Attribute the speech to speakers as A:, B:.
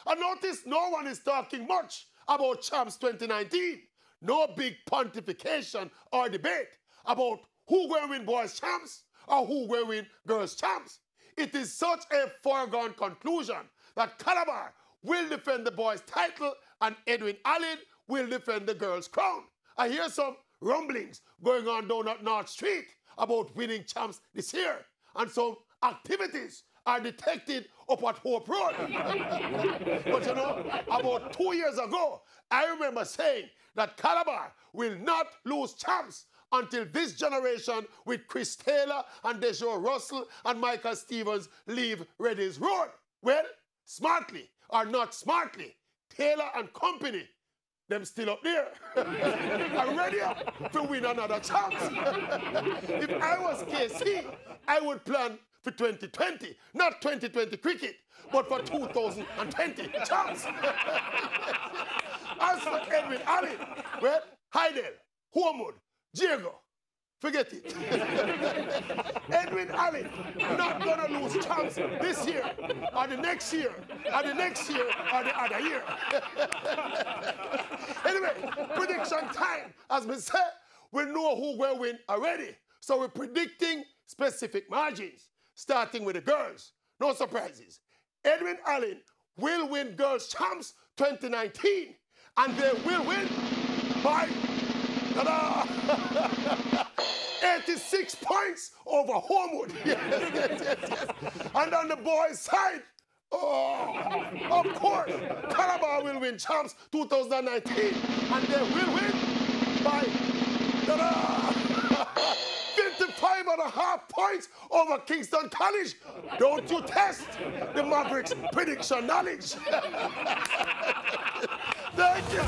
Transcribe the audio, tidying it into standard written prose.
A: I notice no one is talking much about Champs 2019. No big pontification or debate about who will win boys champs or who will win girls champs. It is such a foregone conclusion that Calabar will defend the boys title and Edwin Allen will defend the girls crown. I hear some rumblings going on down at North Street about winning champs this year, and some activities are detected up at Hope Road. But you know, about 2 years ago, I remember saying that Calabar will not lose champs until this generation with Chris Taylor and Dejo Russell and Michael Stevens leave Reddy's Road. Well, smartly or not smartly, Taylor and company, them still up there. I'm ready to win another chance. If I was KC, I would plan for 2020, not 2020 cricket, but for 2020 chance. As for Edwin Allen, well, Heidel, Homewood, Diego, forget it. Edwin Allen not gonna lose chance this year, or the next year, or the next year, or the other year. Anyway, prediction time. As we said, we know who will win already. So we're predicting specific margins, starting with the girls. No surprises. Edwin Allen will win girls champs 2019, and they will win by 86 points over Homewood. Yes. And on the boys' side, of course, Calabar will win champs 2019, and they will win by 55.5 points over Kingston College. Don't you test the Mavericks' prediction knowledge. Thank you.